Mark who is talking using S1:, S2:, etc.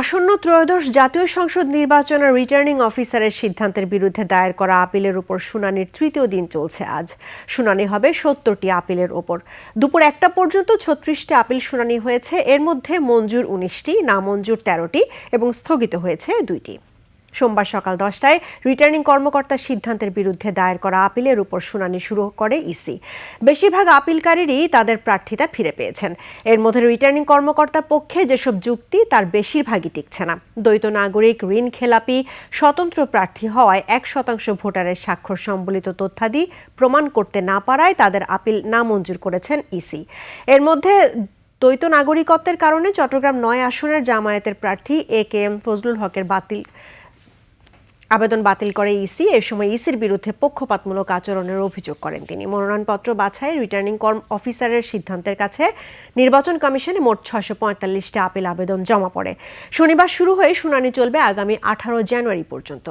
S1: আসন্ন ত্রয়োদশ জাতীয় সংসদ নির্বাচনের রিটার্নিং অফিসারের সিদ্ধান্তের বিরুদ্ধে দায়ের করা আপিলের উপর শুনানির তৃতীয় দিন চলছে আজ। শুনানি হবে ৭০টি আপিলের ওপর। দুপুর ১টা পর্যন্ত ৩৬টি আপিল শুনানি হয়েছে। এর মধ্যে মঞ্জুর ১৯টি, নামঞ্জুর ১৩টি এবং স্থগিত হয়েছে ২টি। সোমবার সকাল ১০টায় রিটার্নিং কর্মকর্তার সিদ্ধান্তের বিরুদ্ধে দায়ের করা আপিলের উপর শুনানি শুরু করে ইসি। বেশিরভাগ আপিলকারীরই তাদের প্রার্থিতা ফিরে পেয়েছেন। এর মধ্যে রিটার্নিং কর্মকর্তার পক্ষে যেসব যুক্তি তার বেশিরভাগই টিকছে না। দ্বৈত নাগরিক, ঋণ খেলাপি, স্বতন্ত্র প্রার্থী হওয়ায় ১% ভোটারের স্বাক্ষর সম্বলিত তথ্যাদি প্রমাণ করতে না পারায় তাদের আপিল নামঞ্জুর করেছেন ইসি। এর মধ্যে দ্বৈত নাগরিকত্বের কারণে চট্টগ্রাম ৯ আসনের জামায়াতের প্রার্থী একেএম ফজলুল হকের আবেদন বাতিল করে ইসি। এ সময় ইসির বিরুদ্ধে পক্ষপাতমূলক আচরণের অভিযোগ করেন তিনি। মনোনয়নপত্র বাছাই রিটার্নিং অফিসারের সিদ্ধান্তের কাছে নির্বাচন কমিশনে মোট ৬৪৫টি আপিল আবেদন জমা পড়ে। শনিবার শুরু হয়ে শুনানি চলবে আগামী ১৮ জানুয়ারি পর্যন্ত।